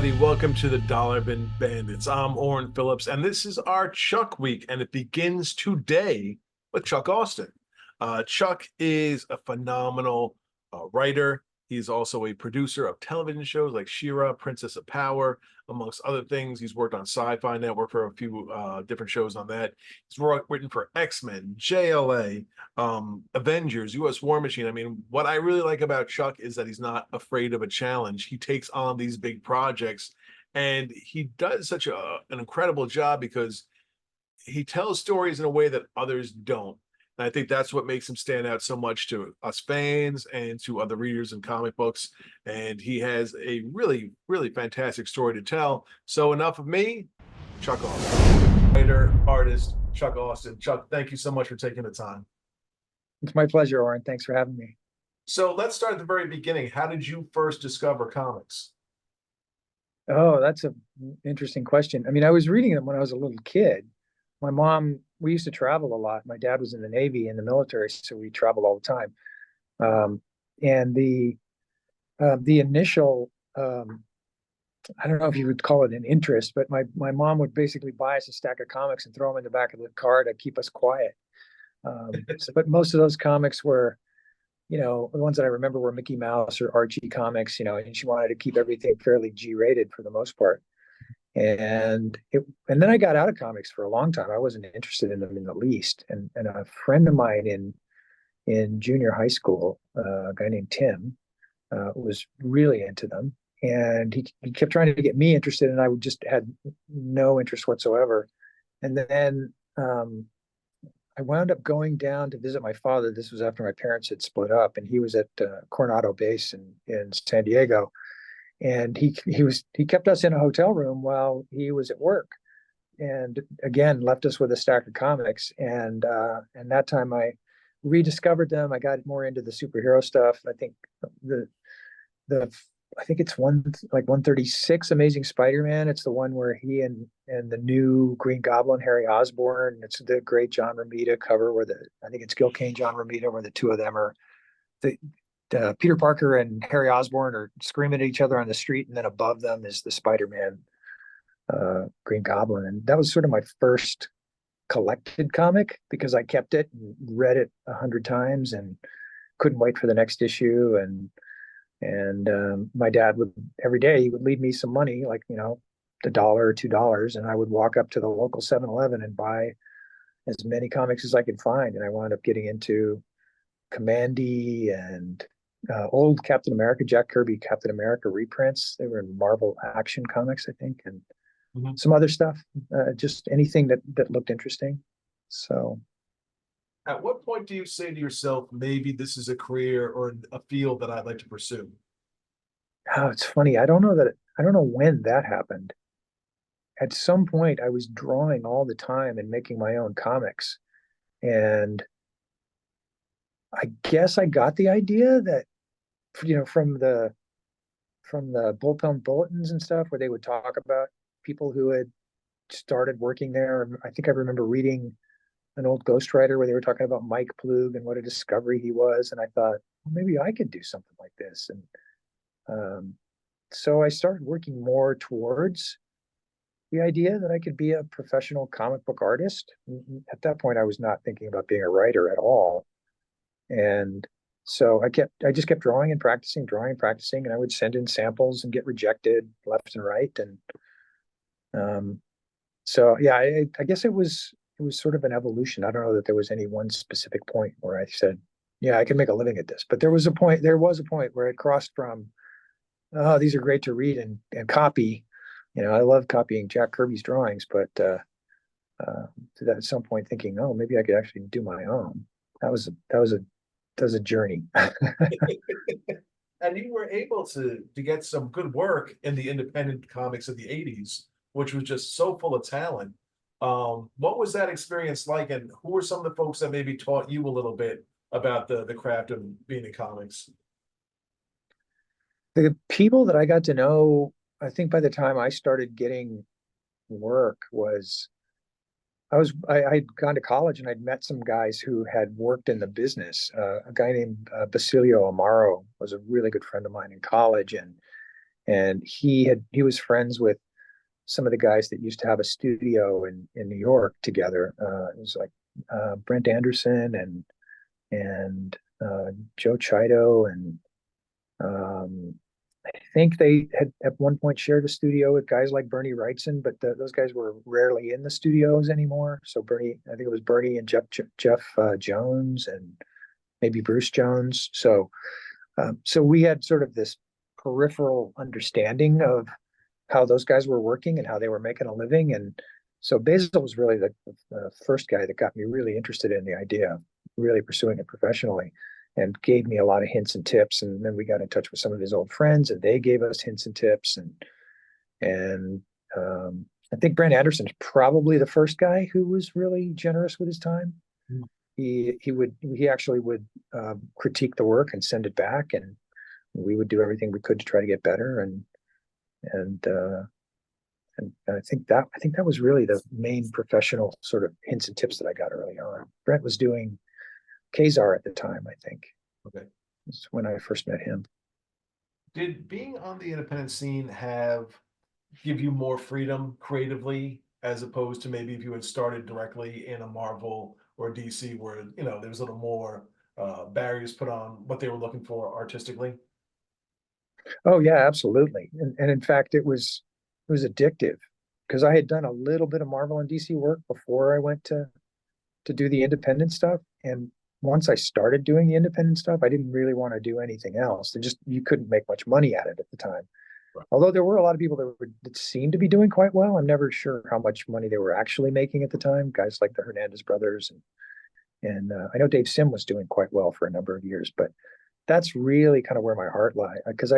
everybody. Welcome to the Dollar Bin Bandits. I'm Orrin Phillips, and this is our Chuck Week, and it begins today with Chuck Austen. Chuck is a phenomenal writer. He's also a producer of television shows like She-Ra, Princess of Power, amongst other things. He's worked on Sci-Fi Network for a few different shows on that. He's written for X-Men, JLA, Avengers, U.S. War Machine. I mean, what I really like about Chuck is that he's not afraid of a challenge. He takes on these big projects, and he does such an incredible job because he tells stories in a way that others don't. And I think that's what makes him stand out so much to us fans and to other readers in comic books. And he has a really, really fantastic story to tell. So enough of me, Chuck Austen, writer, artist, Chuck Austen. Chuck, thank you so much for taking the time. It's my pleasure, Orrin. Thanks for having me. So let's start at the very beginning. How did you first discover comics? Oh, that's an interesting question. I mean, I was reading them when I was a little kid. My mom, we used to travel a lot. My dad was in the Navy, in the military, so we traveled all the time. And the initial, I don't know if you would call it an interest, but my mom would basically buy us a stack of comics and throw them in the back of the car to keep us quiet. But most of those comics were, the ones that I remember were Mickey Mouse or Archie comics, and she wanted to keep everything fairly G-rated for the most part. And then I got out of comics for a long time. I wasn't interested in them in the least. And a friend of mine in junior high school, a guy named Tim, was really into them. And he kept trying to get me interested, and I just had no interest whatsoever. And then I wound up going down to visit my father. This was after my parents had split up, and he was at Coronado Base in San Diego. And he kept us in a hotel room while he was at work, and again left us with a stack of comics. And that time I rediscovered them. I got more into the superhero stuff. I think I think it's 136 Amazing Spider-Man. It's the one where he and the new Green Goblin, Harry Osborn. It's the great John Romita cover where I think it's Gil Kane, John Romita, where the two of them are Peter Parker and Harry Osborn are screaming at each other on the street, and then above them is the Spider-Man Green Goblin. And that was sort of my first collected comic because I kept it and read it 100 times and couldn't wait for the next issue. And my dad would every day he would leave me some money, like $1 or $2, and I would walk up to the local 7-Eleven and buy as many comics as I could find. And I wound up getting into Commandy and old Captain America, Jack Kirby Captain America reprints. They were in Marvel Action Comics, I think, and some other stuff. Just anything that looked interesting. So, at what point do you say to yourself, maybe this is a career or a field that I'd like to pursue? oh, it's funny. I don't know when that happened. At some point, I was drawing all the time and making my own comics, and I guess I got the idea that from the bullpen bulletins and stuff where they would talk about people who had started working there. I think I remember reading an old ghostwriter where they were talking about Mike Plug and what a discovery he was, and I thought, well, maybe I could do something like this. And so I started working more towards the idea that I could be a professional comic book artist. At that point, I was not thinking about being a writer at all. And so I just kept drawing and practicing, and I would send in samples and get rejected left and right. And so yeah, I guess it was sort of an evolution. I don't know that there was any one specific point where I said, yeah, I can make a living at this. But there was a point where it crossed from, oh, these are great to read and copy. I love copying Jack Kirby's drawings, but to that at some point thinking, oh, maybe I could actually do my own. That was a journey. And you were able to get some good work in the independent comics of the 80s, which was just so full of talent. What was that experience like, and who were some of the folks that maybe taught you a little bit about the craft of being in comics? The people that I got to know, I think by the time I started getting work was I'd gone to college and I'd met some guys who had worked in the business. A guy named Basilio Amaro was a really good friend of mine in college, and and he was friends with some of the guys that used to have a studio in New York together. It was like Brent Anderson and Joe Chido, and I think they had at one point shared a studio with guys like Bernie Wrightson, but those guys were rarely in the studios anymore. So I think it was Bernie and Jeff Jones and maybe Bruce Jones. So we had sort of this peripheral understanding of how those guys were working and how they were making a living. And so Basil was really the first guy that got me really interested in the idea of really pursuing it professionally, and gave me a lot of hints and tips. And then we got in touch with some of his old friends, and they gave us hints and tips. And I think Brent Anderson is probably the first guy who was really generous with his time. Mm. He actually would critique the work and send it back, and we would do everything we could to try to get better. And I think that was really the main professional sort of hints and tips that I got early on. Brent was doing Kazar at the time, I think. Okay. That's when I first met him. Did being on the independent scene give you more freedom creatively, as opposed to maybe if you had started directly in a Marvel or DC, where there was a little more barriers put on what they were looking for artistically? Oh yeah, absolutely. And in fact, it was addictive, because I had done a little bit of Marvel and DC work before I went to do the independent stuff. And once I started doing the independent stuff, I didn't really want to do anything else. You couldn't make much money at it at the time. Right. Although there were a lot of people that seemed to be doing quite well. I'm never sure how much money they were actually making at the time. Guys like the Hernandez brothers, and I know Dave Sim was doing quite well for a number of years. But that's really kind of where my heart lies, because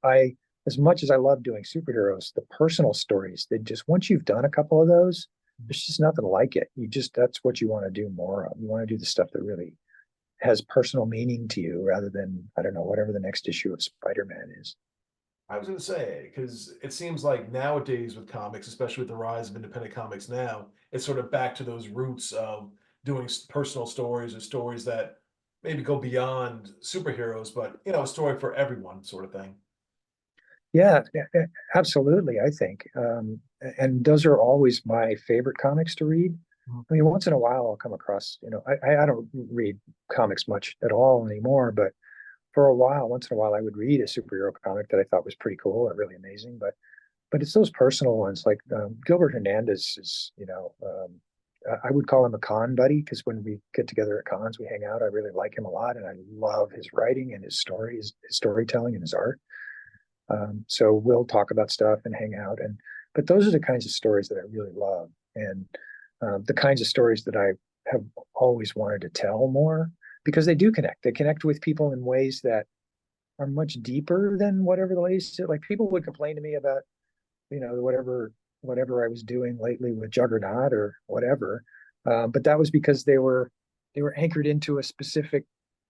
I as much as I love doing superheroes, the personal stories, they just, once you've done a couple of those, there's just nothing like it. That's what you want to do more of. You want to do the stuff that really has personal meaning to you, rather than, I don't know, whatever the next issue of Spider-Man is. I was going to say, because it seems like nowadays with comics, especially with the rise of independent comics now, it's sort of back to those roots of doing personal stories, or stories that maybe go beyond superheroes, but a story for everyone, sort of thing. Yeah, absolutely. I think, and those are always my favorite comics to read. I mean, once in a while I'll come across, I don't read comics much at all anymore, but for a while, once in a while, I would read a superhero comic that I thought was pretty cool or really amazing. But it's those personal ones, like Gilbert Hernandez is, I would call him a con buddy, because when we get together at cons, we hang out. I really like him a lot, and I love his writing and his stories, his storytelling, and his art. So we'll talk about stuff and hang out, but those are the kinds of stories that I really love, and the kinds of stories that I have always wanted to tell more, because they do connect. They connect with people in ways that are much deeper than whatever the latest. Like, people would complain to me about, whatever I was doing lately with Juggernaut or whatever, but that was because they were anchored into a specific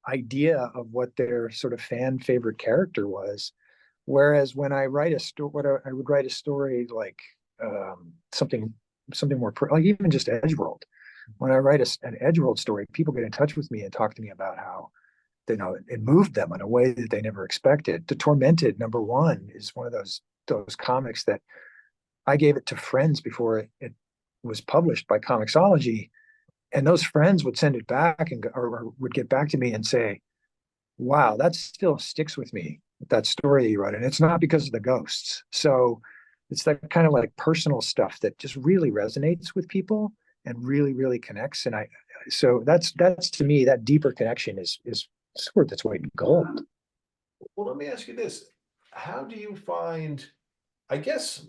idea of what their sort of fan favorite character was. Whereas when I write a story, I would write a story like something more, like even just Edgeworld. When I write an Edgeworld story, people get in touch with me and talk to me about how, it moved them in a way that they never expected. The Tormented #1 is one of those comics that I gave it to friends before it was published by Comixology, and those friends would send it back or would get back to me and say, "Wow, that still sticks with me, that story that you wrote." And it's not because of the ghosts. So it's that kind of like personal stuff that just really resonates with people and really, really connects. And so that's to me, that deeper connection is worth its weight in gold. Well, let me ask you this. How do you find, I guess,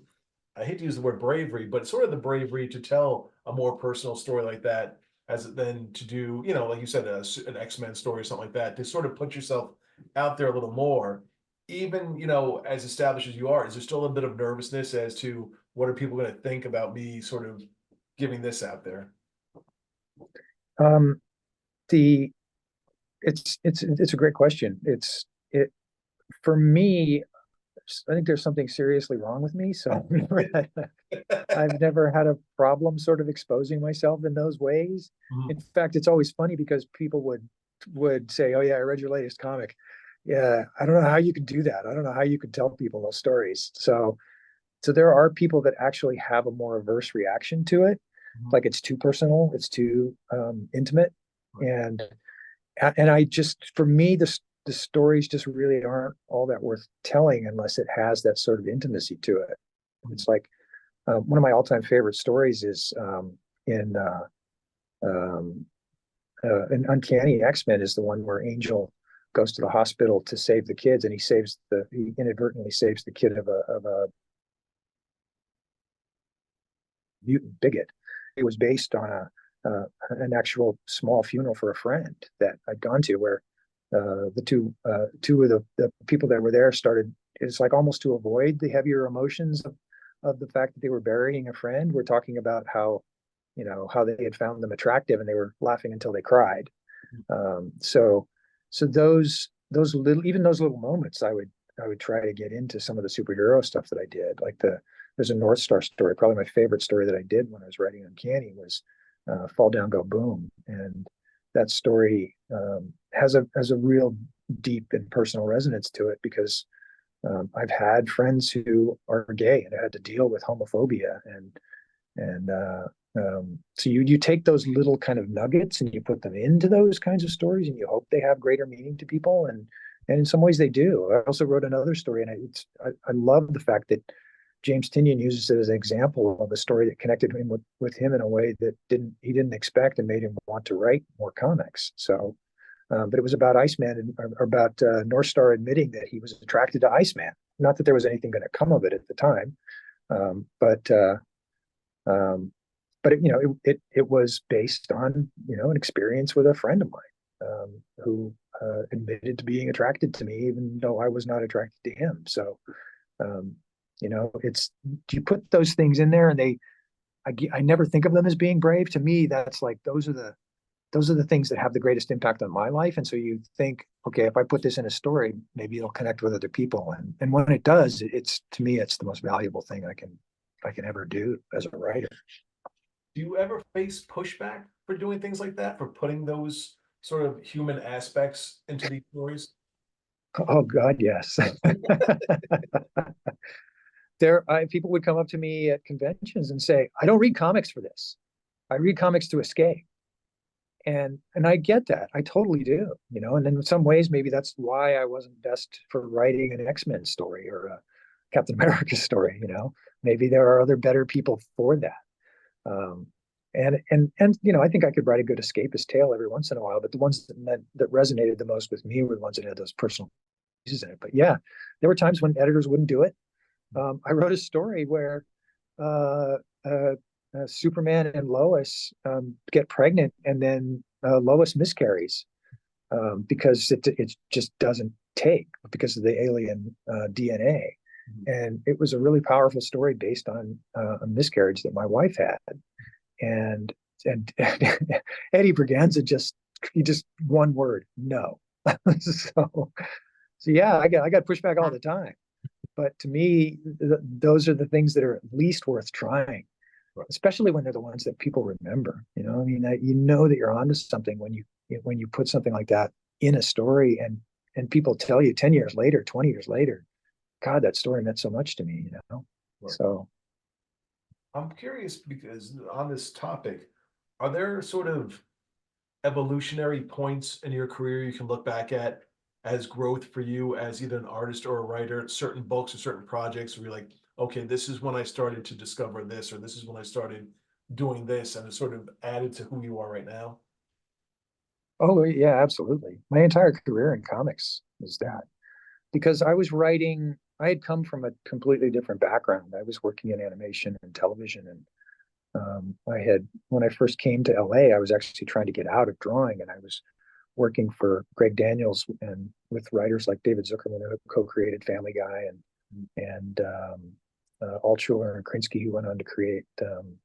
I hate to use the word bravery, but sort of the bravery to tell a more personal story like that, as then to do, like you said, an X-Men story or something like that, to sort of put yourself out there a little more, even, as established as you are, is there still a bit of nervousness as to what are people going to think about me sort of giving this out there? The It's a great question. For me, I think there's something seriously wrong with me. So I've never had a problem sort of exposing myself in those ways. In fact, it's always funny because people would say, "Oh yeah, I read your latest comic," Yeah, I don't know how you could do that. I don't know how you could tell people those stories. So there are people that actually have a more averse reaction to it, Mhm. like it's too personal, it's too intimate, Right. and I just, for me, the stories just really aren't all that worth telling unless it has that sort of intimacy to it. Mhm. It's like one of my all-time favorite stories is in um, in Uncanny X-Men is the one where Angel goes to the hospital to save the kids, and he inadvertently saves the kid of a mutant bigot. It was based on an actual small funeral for a friend that I'd gone to, where the two of the people that were there started. It's like almost to avoid the heavier emotions of the fact that they were burying a friend. We're talking about how, how they had found them attractive, and they were laughing until they cried. So those little, even those little moments, I would try to get into some of the superhero stuff that I did. Like there's a North Star story. Probably my favorite story that I did when I was writing Uncanny was Fall Down Go Boom, and that story has a real deep and personal resonance to it because I've had friends who are gay and had to deal with homophobia, and so you take those little kind of nuggets and you put them into those kinds of stories, and you hope they have greater meaning to people, and in some ways they do. I also wrote another story, and I love the fact that James Tinian uses it as an example of a story that connected him with him in a way that he didn't expect and made him want to write more comics. So, but it was about Iceman, or about North Star admitting that he was attracted to Iceman. Not that there was anything going to come of it at the time, but um, but it was based on an experience with a friend of mine who admitted to being attracted to me, even though I was not attracted to him. So um, it's, you put those things in there, and I never think of them as being brave. To me, that's like those are the things that have the greatest impact on my life. And so you think, okay, if I put this in a story, maybe it'll connect with other people. And when it does, it's, to me, it's the most valuable thing I can ever do as a writer. Do you ever face pushback for doing things like that, for putting those sort of human aspects into these stories? Oh God, yes. People would come up to me at conventions and say, I don't read comics for this. I read comics to escape. And I get that. I totally do, and in some ways, maybe that's why I wasn't best for writing an X-Men story or a Captain America story. Maybe there are other better people for that. Um, and I think I could write a good escapist tale every once in a while, but the ones that resonated the most with me were the ones that had those personal pieces in it. But yeah, there were times when editors wouldn't do it. I wrote a story where uh, uh, Superman and Lois get pregnant, and then Lois miscarries because it just doesn't take because of the alien DNA. Mhm. And it was a really powerful story based on a miscarriage that my wife had. And and Eddie Berganza just one word, no. so so yeah, I got pushback all the time. But to me, those are the things that are at least worth trying, Right. especially when they're the ones that people remember. I mean, that you're onto something when you put something like that in a story, and people tell you 10 years later, 20 years later, God, that story meant so much to me. Right. So, I'm curious because on this topic, are there sort of evolutionary points in your career you can look back at as growth for you as either an artist or a writer, certain books or certain projects where you're like, okay, this is when I started to discover this, or this is when I started doing this, and it sort of added to who you are right now? oh yeah, absolutely. My entire career in comics was that, because I had come from a completely different background. I was working in animation and television, and when I first came to LA, I was actually trying to get out of drawing, and I was working for Greg Daniels and with writers like David Zuckerman, who co-created Family Guy, and Altshuler and Krinsky, who went on to create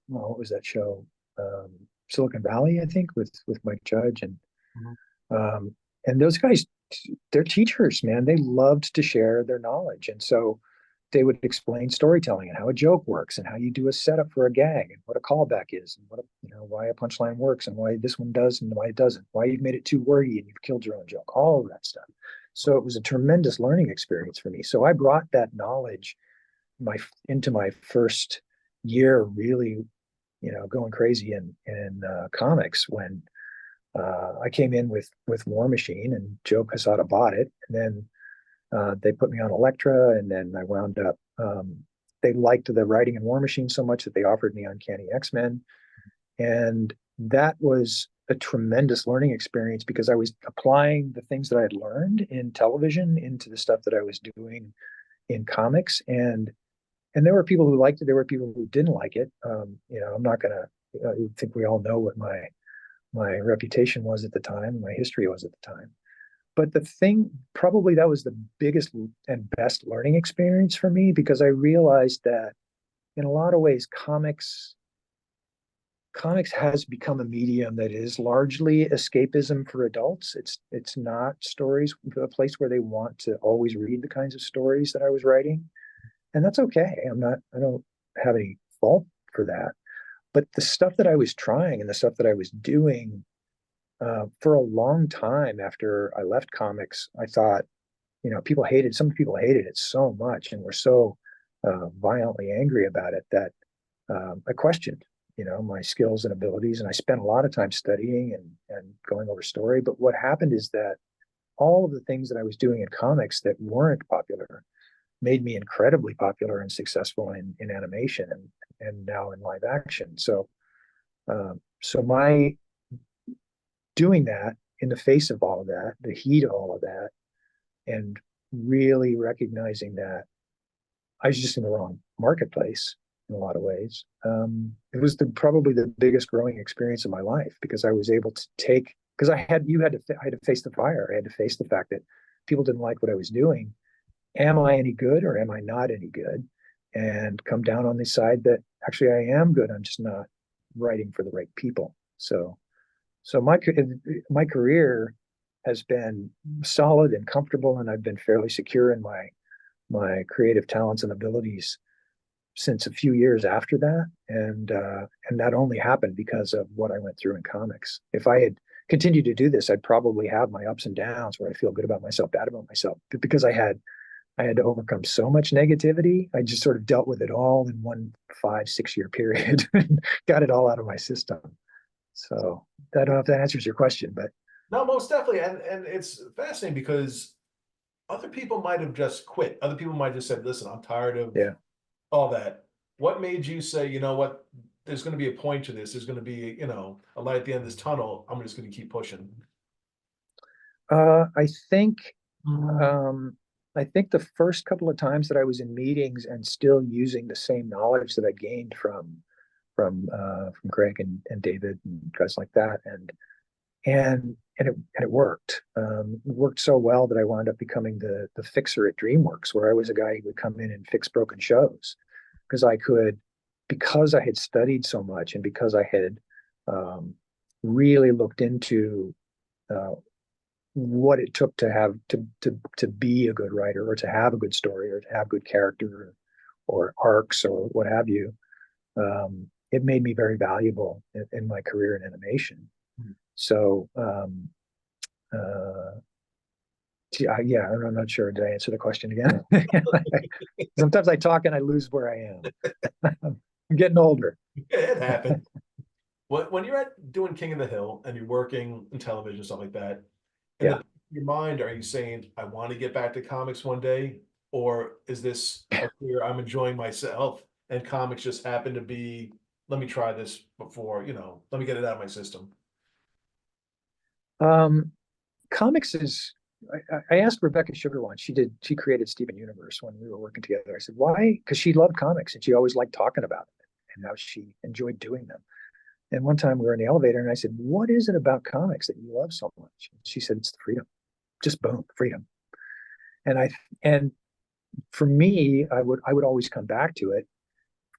what was that show? Um, Silicon Valley, I think, with Mike Judge, Mhm. um, and those guys, they're teachers, man. They loved to share their knowledge, and so they would explain storytelling and how a joke works and how you do a setup for a gag and what a callback is and why a punchline works and why this one does and why it doesn't, why you've made it too wordy and you've killed your own joke, all of that stuff. So it was a tremendous learning experience for me. So I brought that knowledge into my first year, really, going crazy in comics when I came in with War Machine, and Joe Quesada bought it, and then they put me on Elektra, and then I wound up. They liked the writing in War Machine so much that they offered me Uncanny X-Men, and that was a tremendous learning experience because I was applying the things that I had learned in television into the stuff that I was doing in comics, and there were people who liked it. There were people who didn't like it. I'm not gonna. I think we all know what my reputation was at the time, my history was at the time. But the thing, probably that was the biggest and best learning experience for me because I realized that in a lot of ways, comics has become a medium that is largely escapism for adults. It's not stories, a place where they want to always read the kinds of stories that I was writing. And that's okay. I don't have any fault for that. But the stuff that I was trying and the stuff that I was doing for a long time after I left comics, I thought, some people hated it so much and were so violently angry about it that I questioned, my skills and abilities. And I spent a lot of time studying and going over story. But what happened is that all of the things that I was doing in comics that weren't popular made me incredibly popular and successful in animation and now in live action. So my doing that in the face of all of that, the heat of all of that, and really recognizing that I was just in the wrong marketplace in a lot of ways. It was probably the biggest growing experience of my life because I was able to because I had to face the fire. I had to face the fact that people didn't like what I was doing. Am I any good or am I not any good? And come down on the side that actually I am good. I'm just not writing for the right people. So my career has been solid and comfortable, and I've been fairly secure in my creative talents and abilities since a few years after that, and that only happened because of what I went through in comics. If I had continued to do this, I'd probably have my ups and downs where I feel good about myself, bad about myself, but because I had to overcome so much negativity. I just sort of dealt with it all in one 5-6 year period and got it all out of my system. So I don't know if that answers your question, but No, most definitely. And it's fascinating because other people might have just quit. Other people might have just said, listen, I'm tired of yeah. all that. What made you say, you know what, there's going to be a point to this. There's going to be, a light at the end of this tunnel. I'm just going to keep pushing. I think um, I think the first couple of times that I was in meetings and still using the same knowledge that I gained from Greg and David and guys like that, and it worked. It worked so well that I wound up becoming the fixer at DreamWorks, where I was a guy who would come in and fix broken shows because I had studied so much and because I had really looked into uh, what it took to have to be a good writer or to have a good story or to have good character or arcs or what have you. It made me very valuable in my career in animation. So yeah, I'm not sure. Did I answer the question again? Sometimes I talk and I lose where I am. I'm getting older. It happened. When you're doing King of the Hill and you're working in television, stuff like that, in Yeah. your mind, are you saying, I want to get back to comics one day? Or is this a career I'm enjoying myself and comics just happen to be, let me try this before, let me get it out of my system? Um, Comics is. I asked Rebecca Sugar once. She created Steven Universe when we were working together. I said, why? Because she loved comics and she always liked talking about it and how she enjoyed doing them. And one time we were in the elevator and I said, what is it about comics that you love so much? And she said, it's the freedom. Just boom, freedom. And for me, I would always come back to it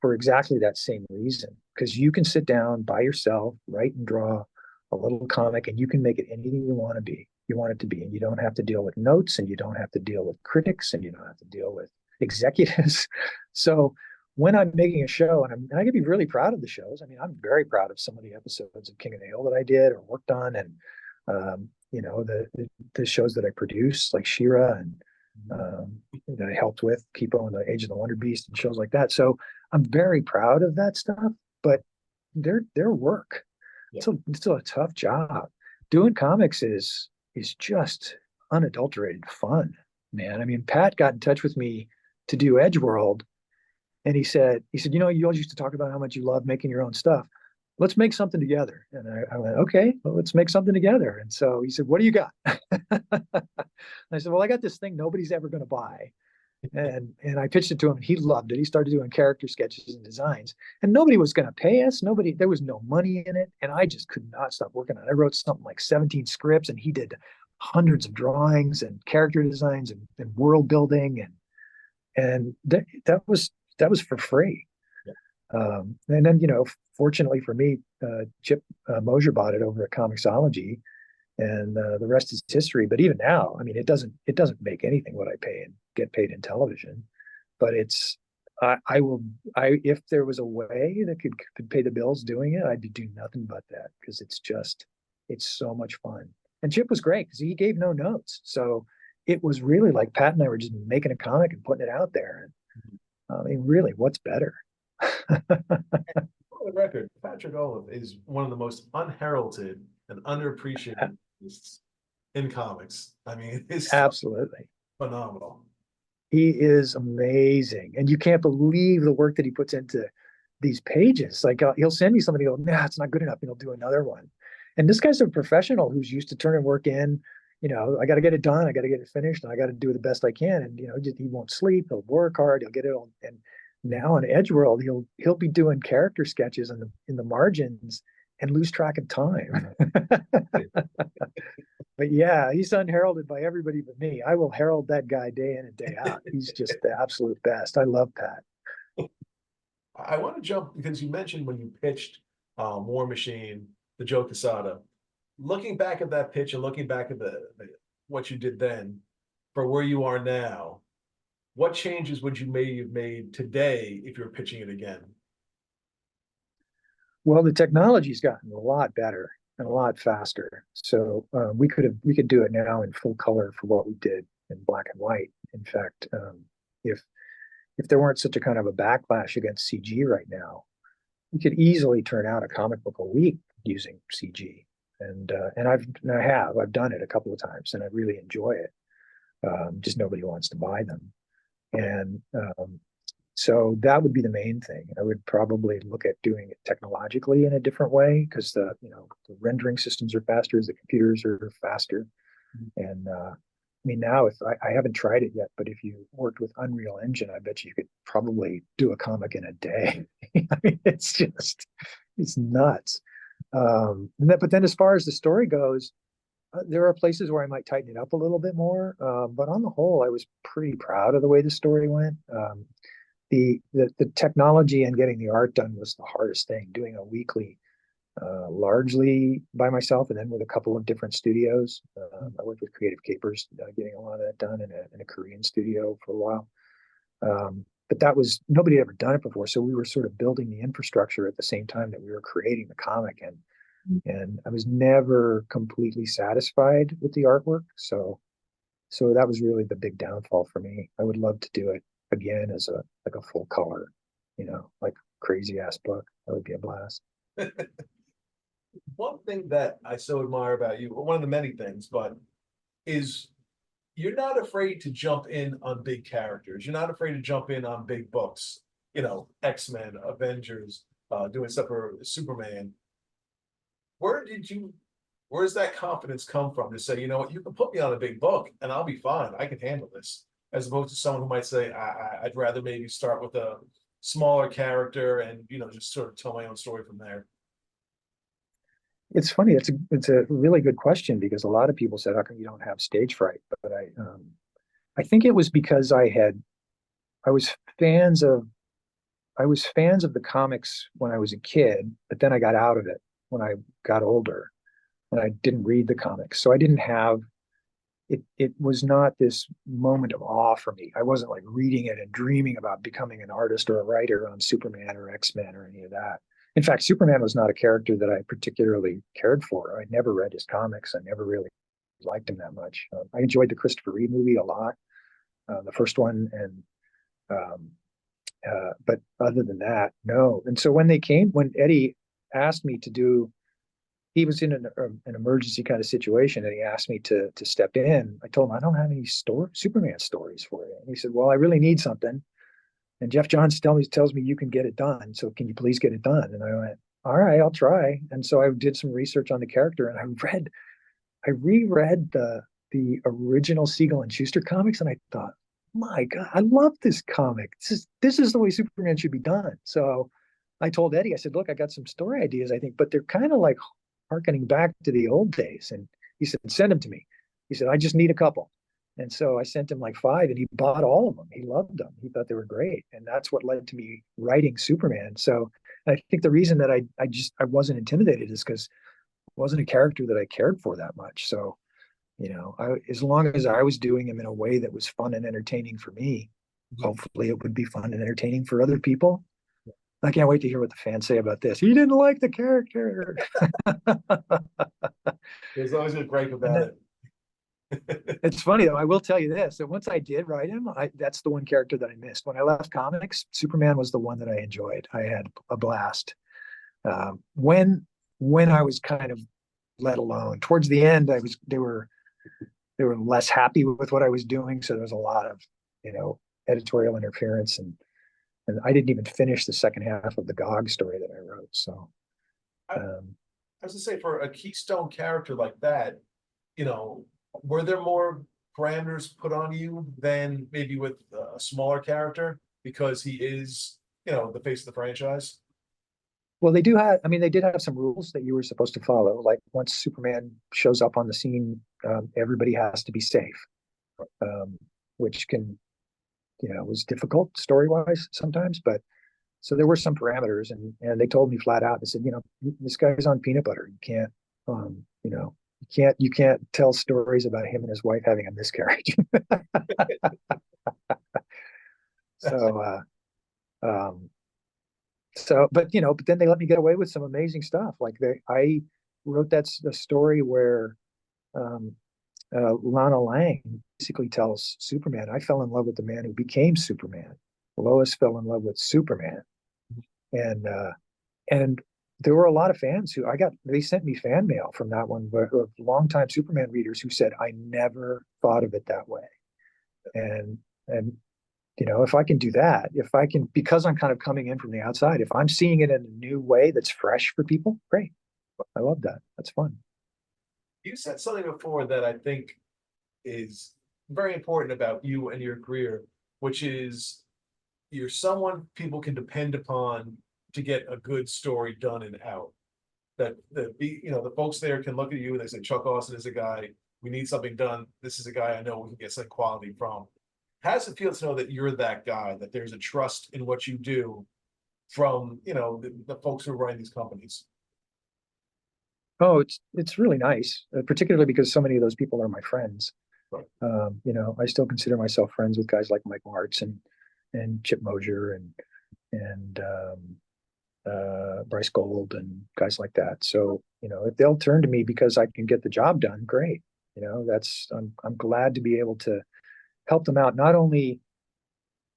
for exactly that same reason. Because you can sit down by yourself, write and draw a little comic, and you can make it anything you want to be. You want it to be, and you don't have to deal with notes, and you don't have to deal with critics, and you don't have to deal with executives. So when I'm making a show, and I can be really proud of the shows. I mean, I'm very proud of some of the episodes of King of the Hill that I did or worked on, and the shows that I produce, like She-Ra and that I helped with, Kipo and the Age of the Wonder Beast and shows like that. So I'm very proud of that stuff, but their work. Yeah. It's still a tough job. Doing comics is just unadulterated fun, man. I mean, Pat got in touch with me to do Edgeworld, and you know, you always used to talk about how much you love making your own stuff. Let's make something together. And I went, okay, well, let's make something together. And so he said, what do you got? I said, well, I got this thing nobody's ever going to buy. And I pitched it to him. He loved it. He started doing character sketches and designs, and nobody was going to pay us. There was no money in it. And I just could not stop working on it. I wrote something like 17 scripts, and he did hundreds of drawings and character designs and world building. And that was for free. And then, fortunately for me, Chip Mosier bought it over at Comixology, and the rest is history. But even now, I mean, it doesn't make anything what I pay and get paid in television. But if there was a way that could pay the bills doing it, I'd be doing nothing but that, because it's so much fun. And Chip was great because he gave no notes, so it was really like Pat and I were just making a comic and putting it out there. And I mean, really, what's better? For the record, Patrick Olive is one of the most unheralded and underappreciated artists in comics. I mean, it's Absolutely phenomenal. He is amazing, and you can't believe the work that he puts into these pages. Like he'll send me something, and go, nah, it's not good enough, and he'll do another one. And this guy's a professional who's used to turning work in. I got to get it done, I got to get it finished, and I got to do the best I can. And he won't sleep, he'll work hard, he'll get it all. And now in Edgeworld, he'll be doing character sketches in the margins and lose track of time. But yeah, he's unheralded by everybody but me. I will herald that guy day in and day out. He's just the absolute best. I love Pat. I want to jump, because you mentioned when you pitched War Machine, the Joe Quesada. Looking back at that pitch and looking back at what you did then for where you are now, what changes would you have made today if you're pitching it again? Well, the technology's gotten a lot better and a lot faster. So we could do it now in full color for what we did in black and white. In fact, if there weren't such a kind of a backlash against CG right now, we could easily turn out a comic book a week using CG. And I've done it a couple of times, and I really enjoy it. Just nobody wants to buy them. And so that would be the main thing. I would probably look at doing it technologically in a different way, because the rendering systems are faster, the computers are faster. And I mean, now if I haven't tried it yet, but if you worked with Unreal Engine, I bet you could probably do a comic in a day. I mean, it's nuts. But then as far as the story goes, there are places where I might tighten it up a little bit more. But on the whole, I was pretty proud of the way the story went. The technology and getting the art done was the hardest thing. Doing a weekly, largely by myself, and then with a couple of different studios. I worked with Creative Capers, getting a lot of that done in a Korean studio for a while. But nobody had ever done it before, so we were sort of building the infrastructure at the same time that we were creating the comic, and I was never completely satisfied with the artwork. So that was really the big downfall for me. I would love to do it again as a full color, like crazy ass book. That would be a blast. One thing that I so admire about you, one of the many things, but is you're not afraid to jump in on big characters. You're not afraid to jump in on big books. X-Men, Avengers, doing stuff for Superman. Where does that confidence come from to say, you know what, you can put me on a big book and I'll be fine. I can handle this. As opposed to someone who might say, I'd rather maybe start with a smaller character and, just sort of tell my own story from there. It's funny. It's a really good question, because a lot of people said, how come you don't have stage fright? But I think it was because I was fans of the comics when I was a kid, but then I got out of it when I got older, and I didn't read the comics. So I didn't have it was not this moment of awe for me. I wasn't like reading it and dreaming about becoming an artist or a writer on Superman or X-Men or any of that. In fact, Superman was not a character that I particularly cared for. I never read his comics. I never really liked him that much. I enjoyed the Christopher Reeve movie a lot, the first one, and um, but other than that, no. And so when Eddie asked me to do, he was in an emergency kind of situation, and he asked me to step in. I told him I don't have any Superman stories for you, and he said, "Well, I really need something." And Jeff Johns tells me you can get it done. So can you please get it done? And I went, all right, I'll try. And so I did some research on the character, and I reread the original Siegel and Schuster comics, and I thought, my God, I love this comic. This is the way Superman should be done. So I told Eddie, I said, look, I got some story ideas, I think, but they're kind of like harkening back to the old days. And he said, send them to me. He said, I just need a couple. And so I sent him like 5, and he bought all of them. He loved them. He thought they were great. And that's what led to me writing Superman. So I think the reason that I wasn't intimidated is because it wasn't a character that I cared for that much. So, as long as I was doing him in a way that was fun and entertaining for me, hopefully it would be fun and entertaining for other people. I can't wait to hear what the fans say about this. He didn't like the character. There's always a gripe about it. It's funny though. I will tell you this: that once I did write him, that's the one character that I missed. When I left comics, Superman was the one that I enjoyed. I had a blast. When I was kind of let alone towards the end, they were less happy with what I was doing. So there was a lot of editorial interference, and I didn't even finish the second half of the GOG story that I wrote. So I was to say, for a keystone character like that, were there more parameters put on you than maybe with a smaller character, because he is, the face of the franchise? well, they did have some rules that you were supposed to follow. Like once Superman shows up on the scene, everybody has to be safe, which was difficult story-wise sometimes. But so there were some parameters, and they told me flat out, they said, this guy's on peanut butter. You can't, you can't tell stories about him and his wife having a miscarriage. So, but then they let me get away with some amazing stuff. Like I wrote the story where Lana Lang basically tells Superman, I fell in love with the man who became Superman. Lois fell in love with Superman. And there were a lot of fans they sent me fan mail from that one, of longtime Superman readers who said, I never thought of it that way. And if I can do that, because I'm kind of coming in from the outside, if I'm seeing it in a new way that's fresh for people, great. I love that. That's fun. You said something before that I think is very important about you and your career, which is you're someone people can depend upon to get a good story done and out. That the folks there can look at you and they say, Chuck Austen is a guy, we need something done. This is a guy I know we can get some quality from. How does it feel to know that you're that guy, that there's a trust in what you do from, the folks who are running these companies? Oh, it's really nice, particularly because so many of those people are my friends. Right. I still consider myself friends with guys like Mike Martz and Chip Mosier and Bryce Gold and guys like that. So, if they'll turn to me because I can get the job done, great. I'm glad to be able to help them out. Not only,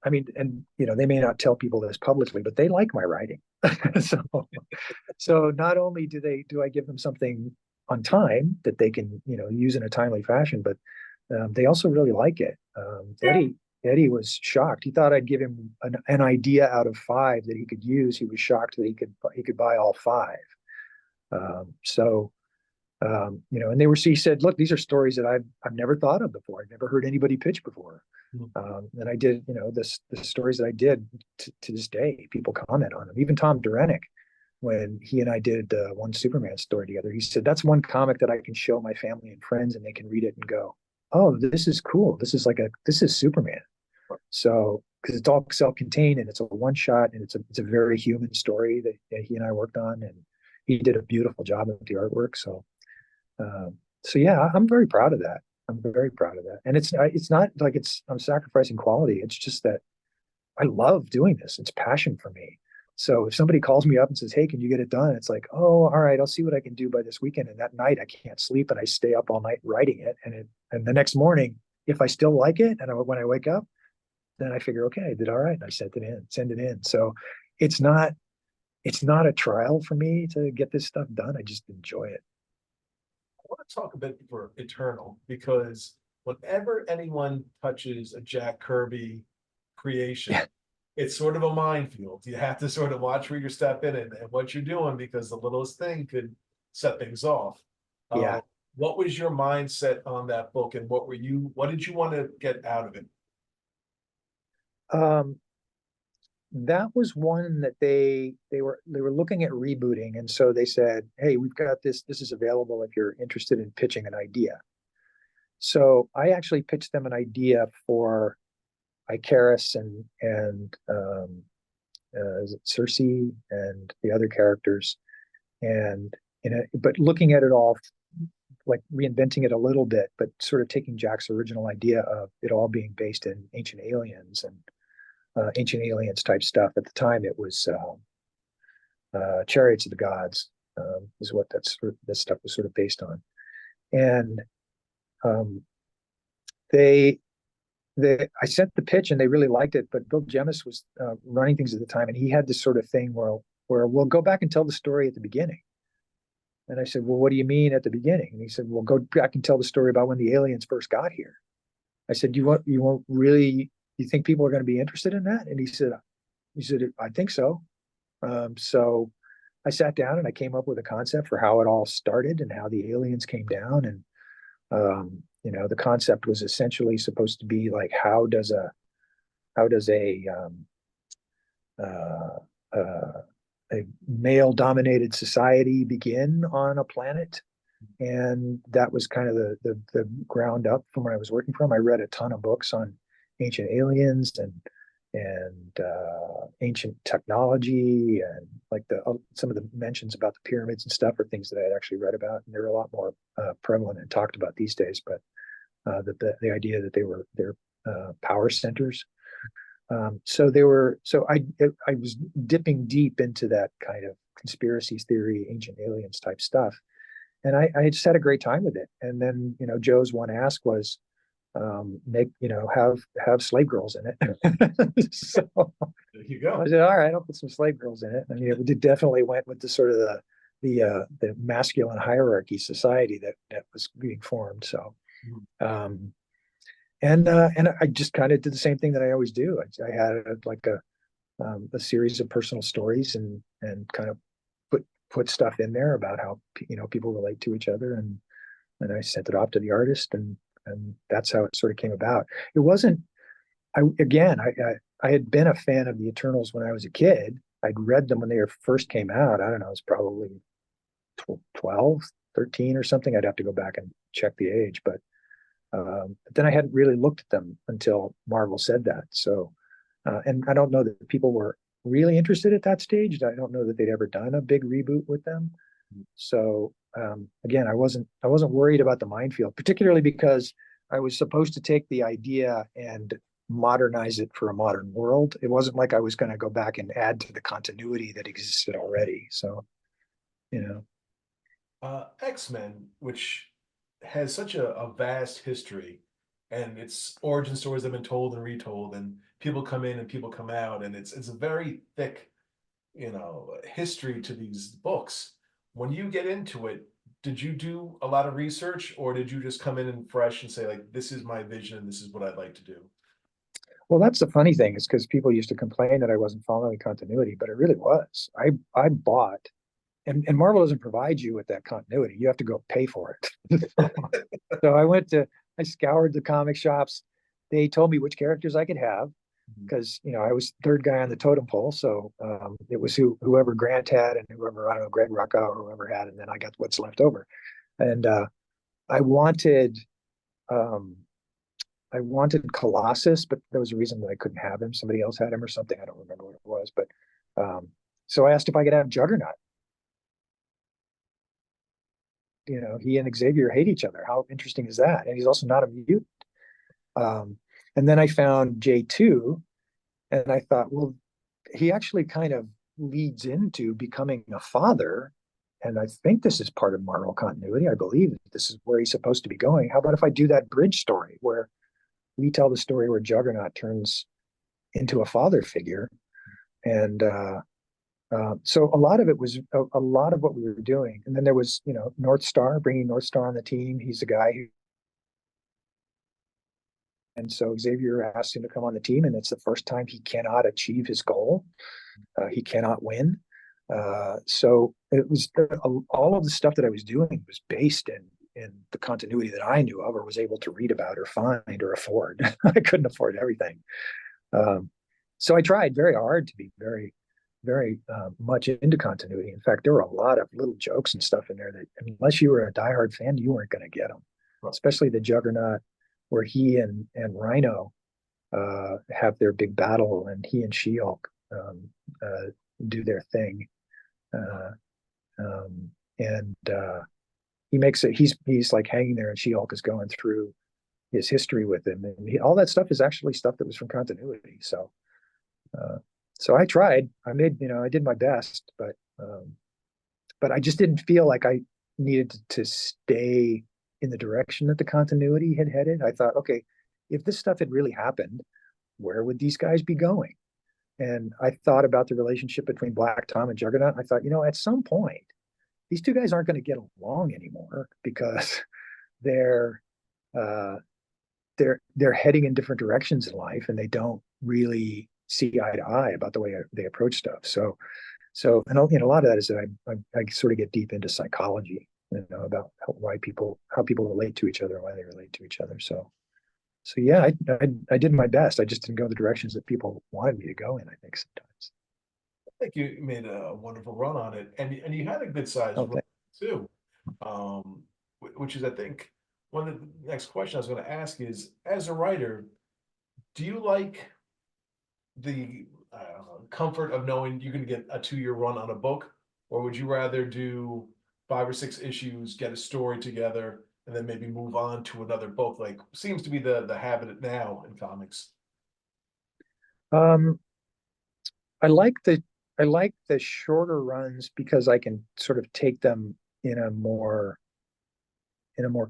they may not tell people this publicly, but they like my writing. So not only do I give them something on time that they can, use in a timely fashion, but they also really like it. Eddie was shocked. He thought I'd give him an idea out of 5 that he could use. He was shocked that he could buy all 5. And he said, look, these are stories that I've never thought of before. I've never heard anybody pitch before. And I did, the stories that I did to this day, people comment on them. Even Tom Durenick, when he and I did one Superman story together, he said, that's one comic that I can show my family and friends and they can read it and go, oh, this is cool. This is Superman. So, because it's all self-contained and it's a one-shot and it's a very human story that he and I worked on, and he did a beautiful job with the artwork. So yeah, I'm very proud of that. I'm very proud of that. And it's not like I'm sacrificing quality. It's just that I love doing this. It's passion for me. So if somebody calls me up and says, "Hey, can you get it done?" It's like, "Oh, all right, I'll see what I can do by this weekend." And that night I can't sleep and I stay up all night writing it. And the next morning, if I still like it, and when I wake up, then I figure, okay, I did all right. And I send it in. So it's not it's not a trial for me to get this stuff done. I just enjoy it. I want to talk a bit for Eternal because whenever anyone touches a Jack Kirby creation, Yeah. it's sort of a minefield. You have to sort of watch where you're stepping and what you're doing because the littlest thing could set things off. Yeah. What was your mindset on that book, and what did you want to get out of it? Um, that was one that they were looking at rebooting, and so they said, "Hey, we've got this. This is available if you're interested in pitching an idea." So I actually pitched them an idea for Icarus and is it Circe and the other characters, and but looking at it all, like reinventing it a little bit, but sort of taking Jack's original idea of it all being based in ancient aliens type stuff. At the time, it was Chariots of the Gods, is what that stuff was sort of based on. And um, they I sent the pitch and they really liked it, but Bill Jemas was running things at the time, and he had this sort of thing where we'll go back and tell the story at the beginning. And I said, "Well, what do you mean at the beginning?" And he said, "Well, go back and tell the story about when the aliens first got here." I said, you won't really, you think people are going to be interested in that?" And he said, "I think so." So I sat down and I came up with a concept for how it all started and how the aliens came down. And the concept was essentially supposed to be like, how does uh, uh, a male dominated society begin on a planet? And that was kind of the ground up from where I was working from. I read a ton of books on ancient aliens and ancient technology, and like some of the mentions about the pyramids and stuff are things that I had actually read about, and they're a lot more prevalent and talked about these days. But the idea that they're power centers. I was dipping deep into that kind of conspiracy theory, ancient aliens type stuff, and I just had a great time with it. And then Joe's one ask was, make have slave girls in it. So There you go. I said, all right, I'll put some slave girls in it. I mean, it definitely went with the sort of the masculine hierarchy society that was being formed. So and I just kind of did the same thing that I always do. I had a series of personal stories and kind of put stuff in there about how people relate to each other, and I sent it off to the artist, and that's how it sort of came about. It wasn't. I had been a fan of the Eternals when I was a kid. I'd read them when they first came out. I don't know, it was probably 12, 13 or something. I'd have to go back and check the age, but then I hadn't really looked at them until Marvel said that. So, and I don't know that people were really interested at that stage. I don't know that they'd ever done a big reboot with them. So again, I wasn't worried about the minefield, particularly because I was supposed to take the idea and modernize it for a modern world. It wasn't like I was going to go back and add to the continuity that existed already. So, X-Men, which has such a vast history, and its origin stories have been told and retold, and people come in and people come out, and it's a very thick, history to these books. When you get into it, did you do a lot of research, or did you just come in and fresh and say, like, this is my vision, this is what I'd like to do? well, that's the funny thing, is because people used to complain that I wasn't following continuity, but it really was. I bought, and Marvel doesn't provide you with that continuity. You have to go pay for it. So I scoured the comic shops. They told me which characters I could have because I was third guy on the totem pole. So it was whoever Grant had and whoever, I don't know, Greg Rucka or whoever had, and then I got what's left over. And I wanted um, I wanted Colossus, but there was a reason that I couldn't have him. Somebody else had him or something. I don't remember what it was, but so I asked if I could have Juggernaut. He and Xavier hate each other. How interesting is that? And he's also not a mutant. Um, and then I found J2, and I thought, well, he actually kind of leads into becoming a father. And I think this is part of Marvel continuity. I believe this is where he's supposed to be going. How about if I do that bridge story where we tell the story where Juggernaut turns into a father figure? And so a lot of it was a lot of what we were doing. And then there was, North Star, bringing North Star on the team. He's the guy who, and so Xavier asked him to come on the team, and it's the first time he cannot achieve his goal. He cannot win. So it was all of the stuff that I was doing was based in the continuity that I knew of or was able to read about or find or afford. I couldn't afford everything. So I tried very hard to be very, very much into continuity. In fact, there were a lot of little jokes and stuff in there that unless you were a diehard fan, you weren't going to get them. Right. Especially the Juggernaut, where he and Rhino have their big battle, and he and She-Hulk do their thing. And he makes it. He's like hanging there, and She-Hulk is going through his history with him, and all that stuff is actually stuff that was from continuity. So I tried. I did my best, but I just didn't feel like I needed to stay in the direction that the continuity had headed. I thought, okay, if this stuff had really happened, where would these guys be going? And I thought about the relationship between Black Tom and Juggernaut. I thought, at some point, these two guys aren't going to get along anymore because they're heading in different directions in life, and they don't really see eye to eye about the way they approach stuff. So, and a lot of that is that I sort of get deep into psychology, about how people relate to each other and why they relate to each other. So yeah, I did my best. I just didn't go the directions that people wanted me to go in, I think sometimes. I think you made a wonderful run on it, and you had a good size run too. Which is, I think, one of the next question I was going to ask is, as a writer, do you like the comfort of knowing you're going to get a 2-year run on a book, or would you rather do 5 or 6 issues, get a story together, and then maybe move on to another book? Like, seems to be the habit now in comics. I like the shorter runs because I can sort of take them in a more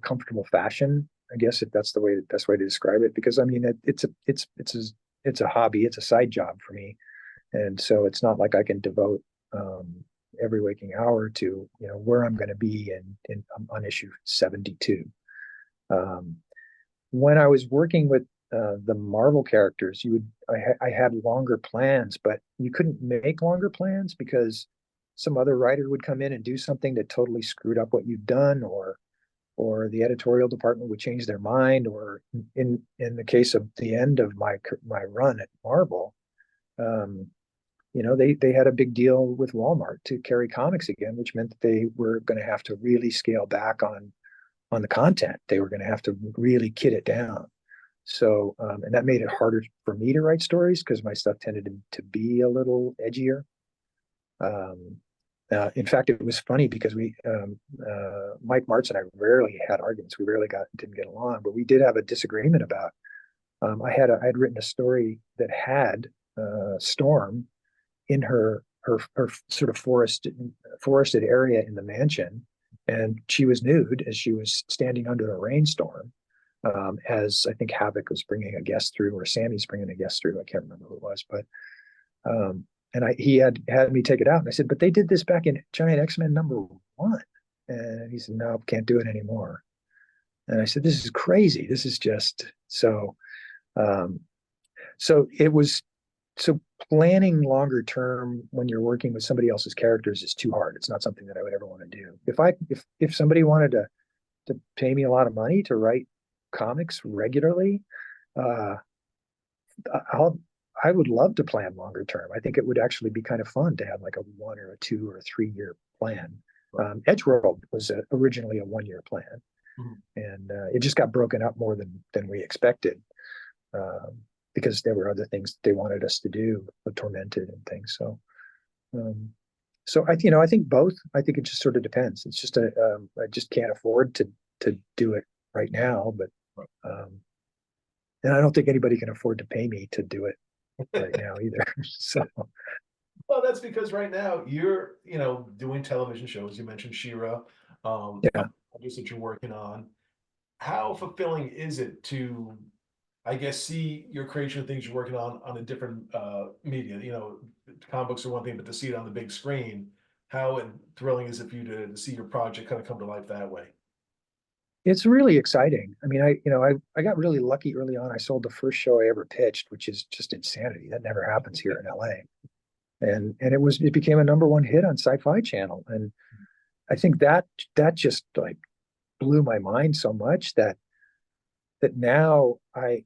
comfortable fashion, I guess, if that's the best way to describe it. Because I mean, it's a hobby, it's a side job for me, and so it's not like I can devote every waking hour to where I'm going to be on issue 72. When I was working with the Marvel characters, I had longer plans, but you couldn't make longer plans because some other writer would come in and do something that totally screwed up what you've done, or the editorial department would change their mind, or in the case of the end of my run at Marvel, they had a big deal with Walmart to carry comics again, which meant that they were going to have to really scale back on the content. They were going to have to really kid it down. So, and that made it harder for me to write stories because my stuff tended to be a little edgier. In fact, it was funny because Mike Martz and I rarely had arguments. We rarely didn't get along, but we did have a disagreement about. I had written a story that had Storm in her sort of forested area in the mansion, and she was nude as she was standing under a rainstorm. As I think Havoc was bringing a guest through, or Sammy's bringing a guest through. I can't remember who it was, but and he had me take it out, and I said, "But they did this back in Giant X-Men #1," and he said, "No, can't do it anymore." And I said, "This is crazy. This is just so." So it was planning longer term when you're working with somebody else's characters is too hard. It's not something that I would ever want to do. If somebody wanted to pay me a lot of money to write comics regularly, I would love to plan longer term. I think it would actually be kind of fun to have like a 1 or a 2 or a 3-year plan. Edgeworld was originally a 1-year plan, and it just got broken up more than we expected, because there were other things they wanted us to do, Tormented and things. So I think both. I think it just sort of depends. It's just I just can't afford to do it right now, but and I don't think anybody can afford to pay me to do it right now either. So Well, that's because right now you're, doing television shows. You mentioned Shira, Yeah. projects that you're working on. How fulfilling is it to, I guess, see your creation of things you're working on a different media? Comic books are one thing, but to see it on the big screen, how thrilling is it for you to see your project kind of come to life that way? It's really exciting. I mean, I got really lucky early on. I sold the first show I ever pitched, which is just insanity. That never happens here in LA. And it became a #1 hit on Sci-Fi Channel. And I think that just like blew my mind so much that now I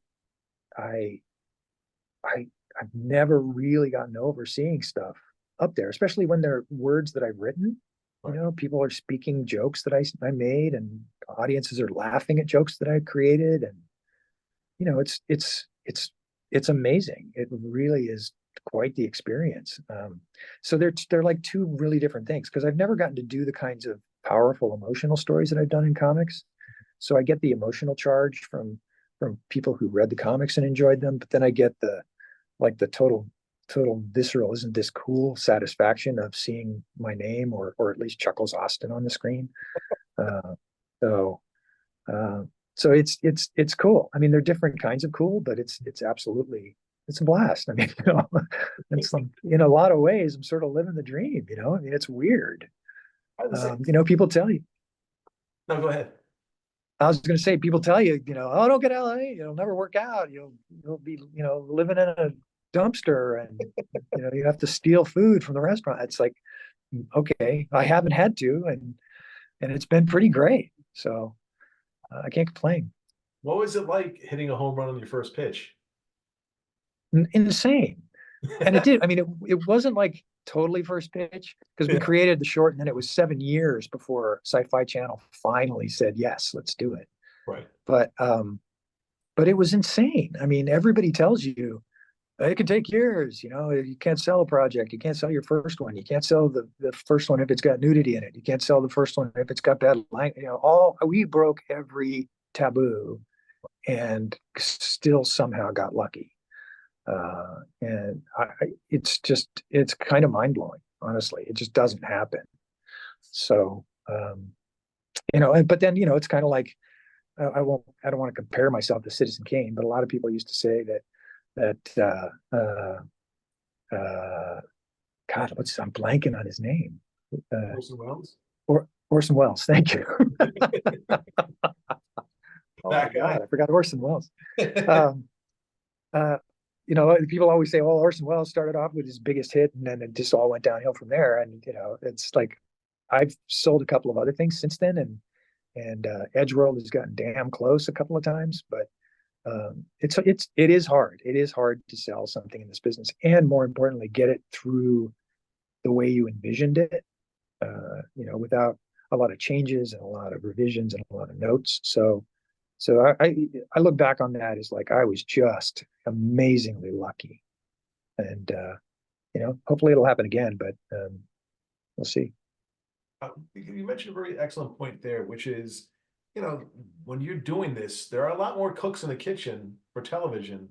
I I've never really gotten over seeing stuff up there, especially when they're words that I've written. Right. People are speaking jokes that I made, and audiences are laughing at jokes that I created, and it's amazing. It really is quite the experience. So they're like two really different things because I've never gotten to do the kinds of powerful emotional stories that I've done in comics. So I get the emotional charge from people who read the comics and enjoyed them, but then I get the total visceral, isn't this cool satisfaction of seeing my name or at least Chuckles Austin on the screen. Uh, so uh, so it's cool. I mean, they're different kinds of cool, but it's absolutely it's a blast. I mean, it's in a lot of ways I'm sort of living the dream. I mean, it's weird. I would say, People tell you. no, go ahead. I was going to say, people tell you, oh, don't get LA. It'll never work out. You'll be, living in a dumpster, and you have to steal food from the restaurant. It's like, okay, I haven't had to, and it's been pretty great. So I can't complain. What was it like hitting a home run on your first pitch? Insane. And it did. I mean, it wasn't like totally first pitch because we Yeah, created the short, and then it was 7 years before Sci-Fi Channel finally said yes, let's do it. right. But it was insane. I mean, everybody tells you it can take years. You can't sell a project. You can't sell your first one. You can't sell the first one if it's got nudity in it. You can't sell the first one if it's got bad language. We broke every taboo and still somehow got lucky. And it's kind of mind blowing, honestly. It just doesn't happen. So, but then, it's kind of like, I don't want to compare myself to Citizen Kane, but a lot of people used to say that God, I'm blanking on his name. Orson Welles? Orson Welles. Thank you. Oh my That guy. God, I forgot Orson Welles. Um, uh, people always say, "Well, Orson Welles started off with his biggest hit, and then it just all went downhill from there." And it's like I've sold a couple of other things since then, and Edgeworld has gotten damn close a couple of times, but it is hard. It is hard to sell something in this business, and more importantly, get it through the way you envisioned it. Without a lot of changes and a lot of revisions and a lot of notes. So I look back on that as like I was just amazingly lucky, and hopefully it'll happen again, but we'll see. You mentioned a very excellent point there, which is, when you're doing this, there are a lot more cooks in the kitchen for television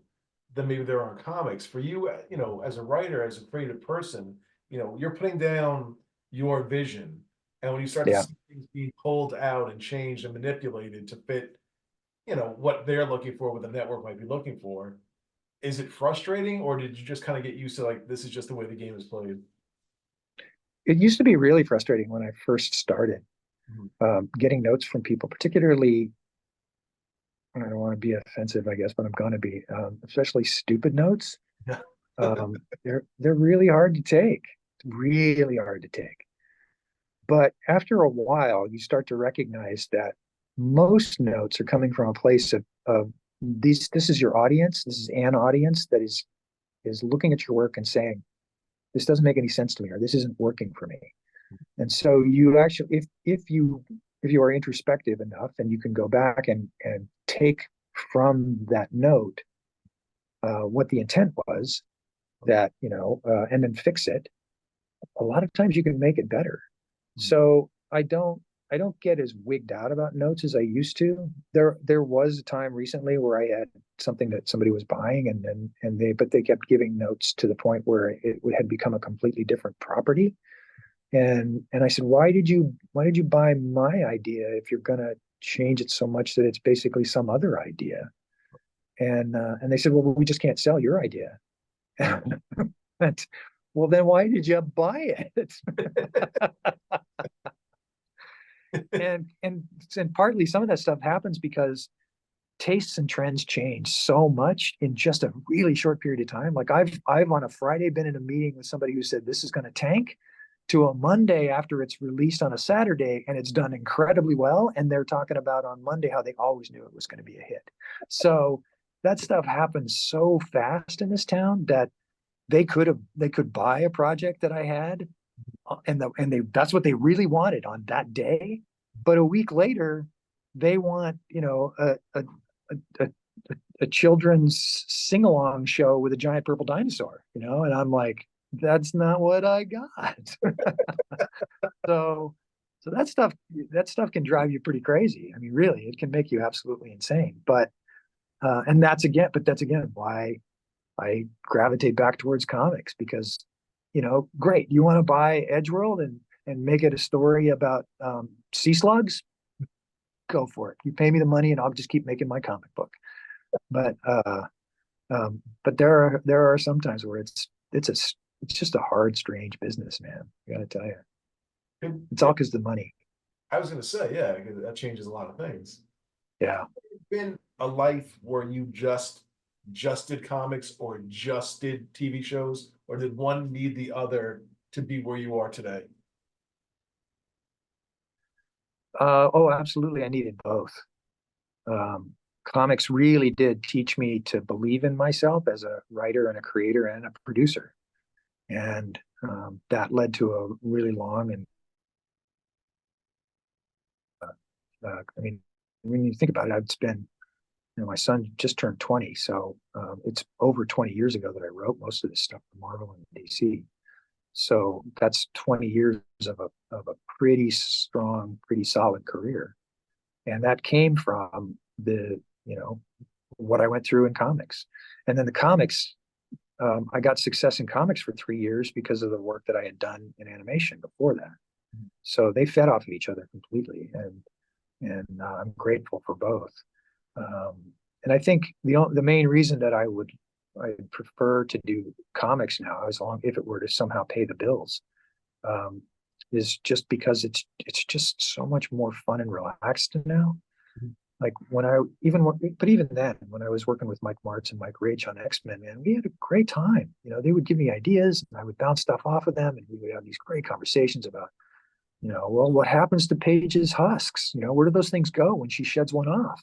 than maybe there are in comics. For you, as a writer, as a creative person, you're putting down your vision. And when you start to Yeah. see things being pulled out and changed and manipulated to fit, what they're looking for, what the network might be looking for, is it frustrating, or did you just kind of get used to like, this is just the way the game is played? It used to be really frustrating when I first started, Mhm. getting notes from people, particularly, I don't want to be offensive, I guess, but I'm going to be, especially stupid notes. Yeah. They're really hard to take. It's really hard to take. But after a while, you start to recognize that most notes are coming from a place of this is your audience. This is an audience that is looking at your work and saying, this doesn't make any sense to me, or this isn't working for me. And so you actually, if you are introspective enough, and you can go back and take from that note what the intent was, and then fix it. A lot of times you can make it better. So I don't don't get as wigged out about notes as I used to. There was a time recently where I had something that somebody was buying, and they kept giving notes to the point where it had become a completely different property. And I said, why did you buy my idea if you're gonna change it so much that it's basically some other idea? And they said, well, we just can't sell your idea. And, well, then why did you buy it? And partly some of that stuff happens because tastes and trends change so much in just a really short period of time. Like I've on a Friday been in a meeting with somebody who said this is going to tank, to a Monday after it's released on a Saturday and it's done incredibly well, and they're talking about on Monday how they always knew it was going to be a hit. So that stuff happens so fast in this town that they could buy a project that I had, and that's what they really wanted on that day, but a week later they want, a, a children's sing-along show with a giant purple dinosaur, and I'm like, that's not what I got. so that stuff can drive you pretty crazy. I mean, really, it can make you absolutely insane. But that's again why I gravitate back towards comics, because great, you want to buy Edgeworld and make it a story about sea slugs, go for it. You pay me the money and I'll just keep making my comic book. But there are some times where it's just a hard, strange business, man. I gotta tell you, it's all because of the money. I was gonna say, yeah, that changes a lot of things. Yeah. Been a life where you just did comics or just did TV shows, or did one need the other to be where you are today? Oh, absolutely. I needed both. Comics really did teach me to believe in myself as a writer and a creator and a producer. And that led to a really long and I mean, when you think about it, it's been, my son just turned 20, so it's over 20 years ago that I wrote most of this stuff for Marvel and DC. So that's 20 years of a pretty strong, pretty solid career, and that came from what I went through in comics, and then the comics. I got success in comics for 3 years because of the work that I had done in animation before that. So they fed off of each other completely, and I'm grateful for both. And I think the main reason that I prefer to do comics now, as long if it were to somehow pay the bills, is just because it's just so much more fun and relaxed now. Like even then, when I was working with Mike Martz and Mike Rach on X-Men, man, we had a great time. They would give me ideas and I would bounce stuff off of them, and we would have these great conversations about, well, what happens to Paige's husks? Where do those things go when she sheds one off?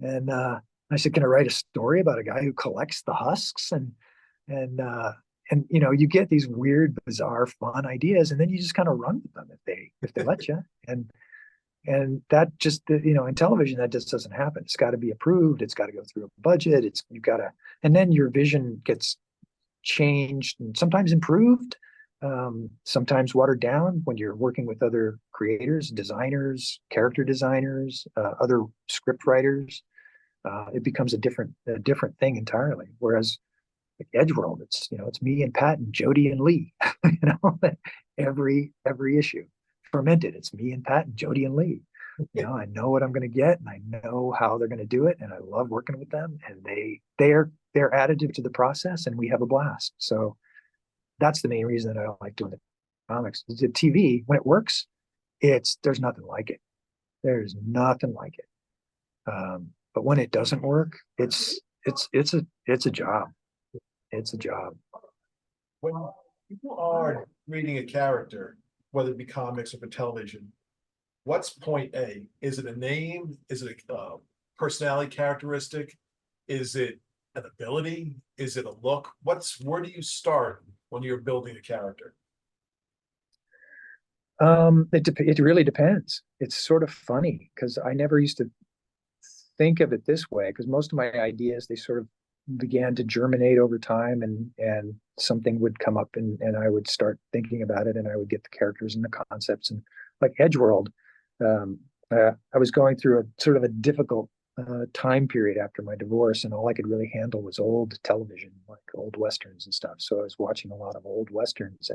And I said, can I write a story about a guy who collects the husks? And you get these weird, bizarre, fun ideas, and then you just kind of run with them if they let you. And that just, in television, that just doesn't happen. It's got to be approved. It's got to go through a budget. And then your vision gets changed and sometimes improved, sometimes watered down when you're working with other creators, designers, character designers, other script writers. It becomes a different thing entirely. Whereas like Edgeworld, it's me and Pat and Jody and Lee, every issue. Fermented, it's me and Pat and Jody and Lee. I know what I'm going to get, and I know how they're going to do it, and I love working with them, and they're additive to the process, and we have a blast. So that's the main reason that I don't like doing the comics. The TV, when it works, there's nothing like it. There's nothing like it. But when it doesn't work, it's a job. It's a job. When people are reading a character, whether it be comics or for television, what's point A? Is it a name? Is it a personality characteristic? Is it an ability? Is it a look? Where do you start when you're building a character? It really depends. It's sort of funny because I never used to think of it this way, because most of my ideas, they sort of began to germinate over time, and something would come up, and I would start thinking about it, and I would get the characters and the concepts. And like Edgeworld, I was going through a sort of a difficult time period after my divorce, and all I could really handle was old television, like old westerns and stuff. So I was watching a lot of old westerns,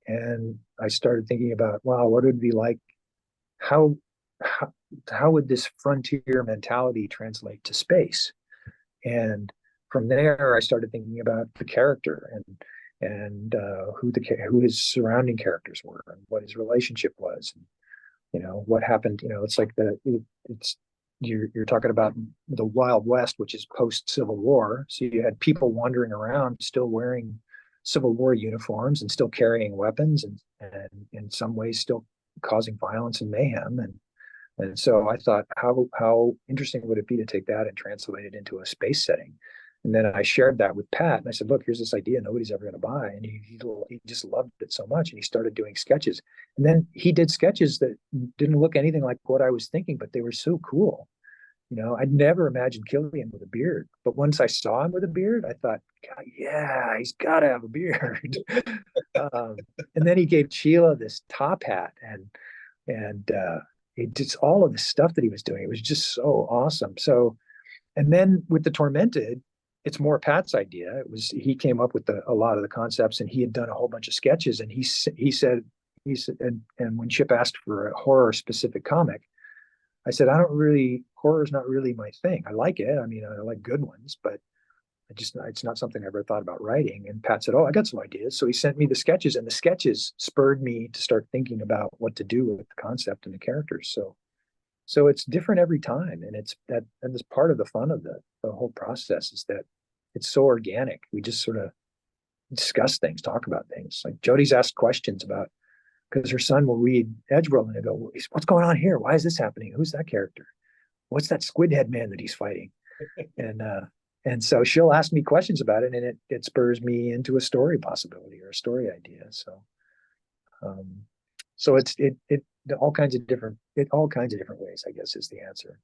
and I started thinking about, wow, what would it be like? How how, how would this frontier mentality translate to space? And from there, I started thinking about the character and who his surrounding characters were and what his relationship was. And, what happened. It's like it's you're talking about the Wild West, which is post Civil War. So you had people wandering around still wearing Civil War uniforms and still carrying weapons and in some ways still causing violence and mayhem. And so I thought, how interesting would it be to take that and translate it into a space setting? And then I shared that with Pat, and I said, look, here's this idea nobody's ever going to buy. And he just loved it so much, and he started doing sketches. And then he did sketches that didn't look anything like what I was thinking, but they were so cool. I'd never imagined Killian with a beard, but once I saw him with a beard, I thought, God, yeah, he's got to have a beard. And then he gave Sheila this top hat, and it just all of the stuff that he was doing. It was just so awesome. So, and then with the Tormented, it's more Pat's idea. He came up with a lot of the concepts, and he had done a whole bunch of sketches. And he said, and when Chip asked for a horror specific comic, I said, horror is not really my thing. I like it. I mean, I like good ones, but it's not something I ever thought about writing. And Pat said, oh, I got some ideas. So he sent me the sketches, and the sketches spurred me to start thinking about what to do with the concept and the characters. So it's different every time. And it's part of the fun of the whole process is that it's so organic. We just sort of discuss things, talk about things. Like Jody's asked questions about, because her son will read Edgeworld and he'll go, what's going on here? Why is this happening? Who's that character? What's that squid head man that he's fighting? And so she'll ask me questions about it, and it spurs me into a story possibility or a story idea. So it's all kinds of different ways, I guess, is the answer.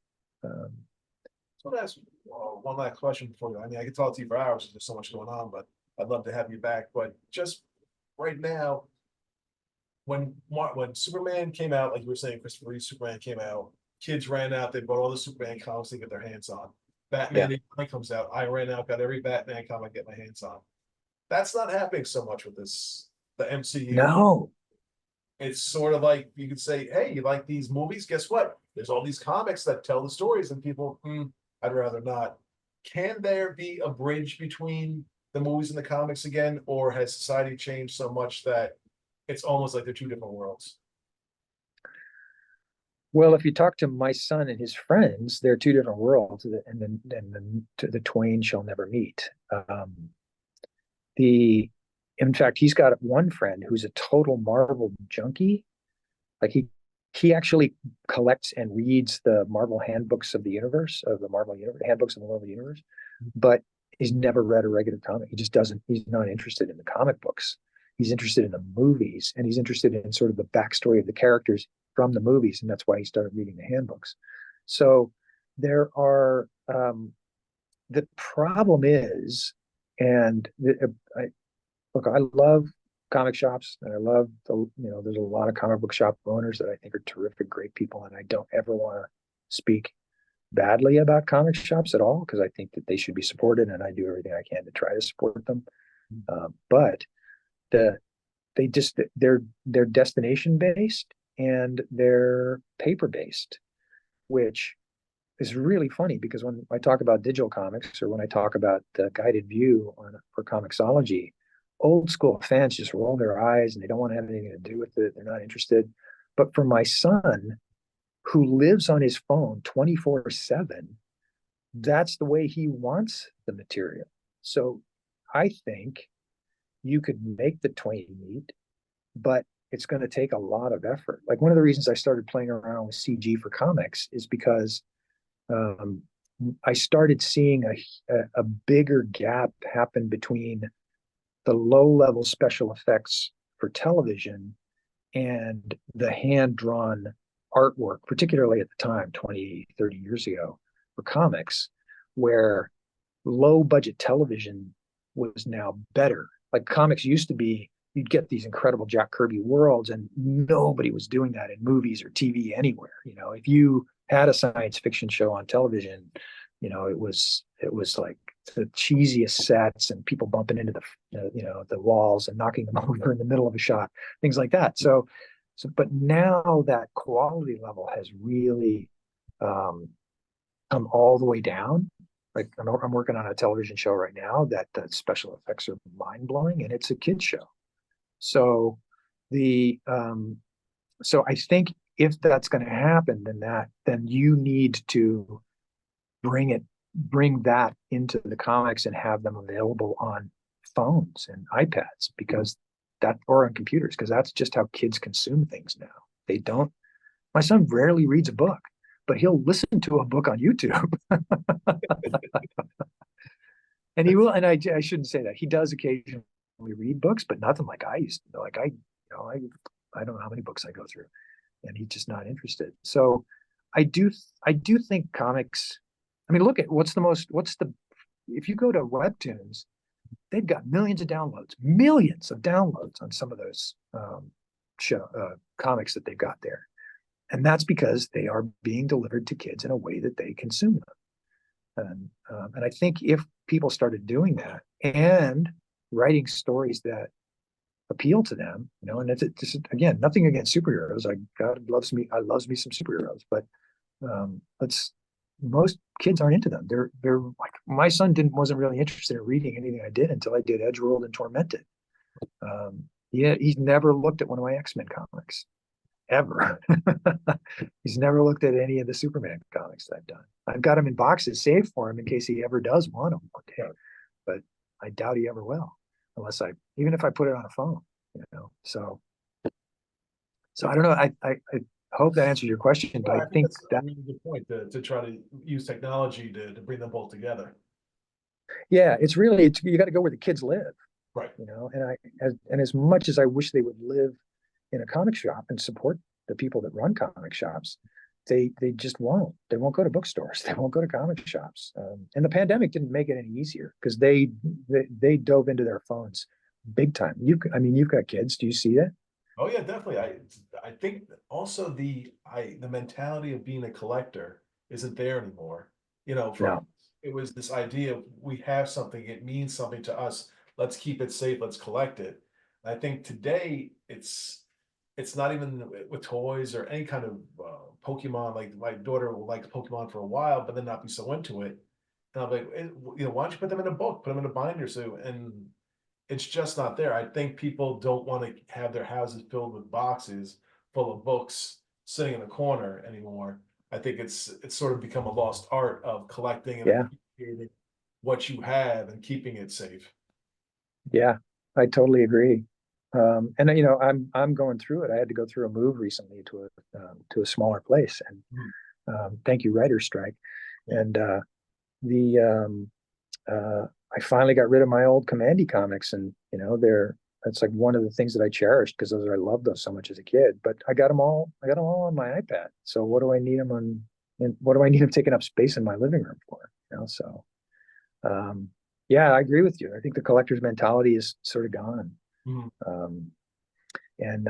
So that's one last question before you. I mean, I could talk to you for hours. There's so much going on, but I'd love to have you back. But just right now, when Superman came out, like you were saying, Christopher Reeve Superman came out, kids ran out, they bought all the Superman comics they get their hands on. Batman comes out, I ran out, got every Batman comic I get my hands on. That's not happening so much with the MCU. No. It's sort of like you could say, hey, you like these movies? Guess what? There's all these comics that tell the stories, and people, I'd rather not. Can there be a bridge between the movies and the comics again, or has society changed so much that it's almost like they're two different worlds? Well, if you talk to my son and his friends, they're two different worlds, and then the twain shall never meet. In fact, he's got one friend who's a total Marvel junkie. Like he actually collects and reads the Marvel handbooks of the universe, of the Marvel universe, handbooks of the Marvel universe, but he's never read a regular comic. He just doesn't. He's not interested in the comic books. He's interested in the movies, and he's interested in sort of the backstory of the characters from the movies, and that's why he started reading the handbooks. So there are the problem is, and I love comic shops, and I love there's a lot of comic book shop owners that I think are terrific, great people, and I don't ever want to speak badly about comic shops at all, because I think that they should be supported, and I do everything I can to try to support them. But they're destination based and they're paper based, which is really funny because when I talk about digital comics or when I talk about the guided view for Comixology, old school fans just roll their eyes and they don't want to have anything to do with it. They're not interested. But for my son, who lives on his phone 24/7, that's the way he wants the material. So I think you could make the twain meet, but it's going to take a lot of effort. Like one of the reasons I started playing around with CG for comics is because I started seeing a bigger gap happen between the low-level special effects for television and the hand-drawn artwork, particularly at the time, 20, 30 years ago, for comics, where low-budget television was now better. Like comics used to be you'd get these incredible Jack Kirby worlds, and nobody was doing that in movies or TV anywhere. If you had a science fiction show on television, it was like the cheesiest sets and people bumping into the walls and knocking them over in the middle of a shot, things like that. But now that quality level has really come all the way down. Like I'm working on a television show right now that the special effects are mind blowing, and it's a kids show. So so I think if that's going to happen, then you need to bring that into the comics and have them available on phones and iPads or on computers, because that's just how kids consume things now. They don't. My son rarely reads a book, but he'll listen to a book on YouTube. And he will, and I shouldn't say that. He does occasionally read books, but nothing like I used to. Like I don't know how many books I go through, and he's just not interested. So I do think comics. I mean, look at if you go to Webtoons, they've got millions of downloads on some of those comics that they've got there. And that's because they are being delivered to kids in a way that they consume them. And I think if people started doing that and writing stories that appeal to them, and it's again, nothing against superheroes. God loves me some superheroes, but most kids aren't into them. They're like, my son wasn't really interested in reading anything I did until I did Edgeworld and Tormented. He's never looked at one of my X-Men comics. Ever. He's never looked at any of the Superman comics that I've done. I've got them in boxes saved for him in case he ever does want them one day, but I doubt he ever will, even if I put it on a phone, So I don't know. I hope that answers your question, but I think that's a really good point to try to use technology to bring them both together. Yeah, you got to go where the kids live, right? And as much as I wish they would live in a comic shop and support the people that run comic shops, they just won't. They won't go to bookstores. They won't go to comic shops. And the pandemic didn't make it any easier because they dove into their phones big time. You've got kids. Do you see that? Oh yeah, definitely. I think also the mentality of being a collector isn't there anymore. No. It was this idea of we have something, it means something to us. Let's keep it safe. Let's collect it. I think today it's not even with toys or any kind of Pokemon. Like my daughter will like Pokemon for a while, but then not be so into it. And I'm like, why don't you put them in a book, put them in a binder, and it's just not there. I think people don't want to have their houses filled with boxes full of books sitting in a corner anymore. I think it's sort of become a lost art of collecting and appreciating what you have and keeping it safe. Yeah, I totally agree. And I'm going through it. I had to go through a move recently to a smaller place, and thank you, writer's strike. And I finally got rid of my old Commandy comics, and that's like one of the things that I cherished because I loved those so much as a kid. But I got them all on my iPad. So what do I need them on? And what do I need them taking up space in my living room for? So yeah, I agree with you. I think the collector's mentality is sort of gone. And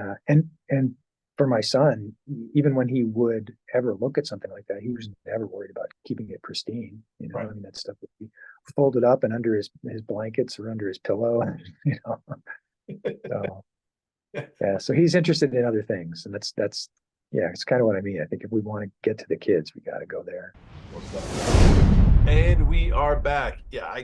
for my son, even when he would ever look at something like that, he was never worried about keeping it pristine. Right. I mean, that stuff would be folded up and under his blankets or under his pillow. So yeah, so he's interested in other things, and that's it's kind of what I mean. I think if we want to get to the kids, we got to go there. And we are back. Yeah,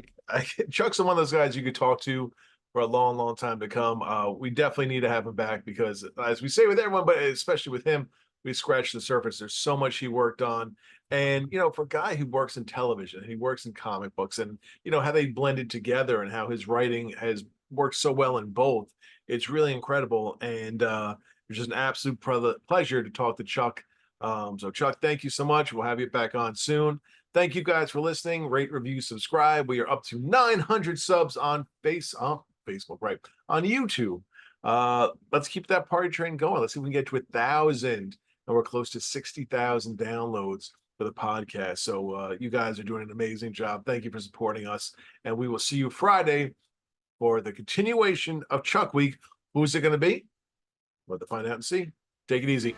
Chuck's one of those guys you could talk to for a long, long time to come. We definitely need to have him back because, as we say with everyone, but especially with him, we scratched the surface. There's so much he worked on. And, for a guy who works in television, he works in comic books, and, how they blended together and how his writing has worked so well in both, it's really incredible. And it's just an absolute pleasure to talk to Chuck. So, Chuck, thank you so much. We'll have you back on soon. Thank you guys for listening. Rate, review, subscribe. We are up to 900 subs on Facebook, right? On YouTube. Let's keep that party train going. Let's see if we can get to 1,000. And we're close to 60,000 downloads for the podcast. So you guys are doing an amazing job. Thank you for supporting us. And we will see you Friday for the continuation of Chuck Week. Who's it going to be? We'll have to find out and see. Take it easy.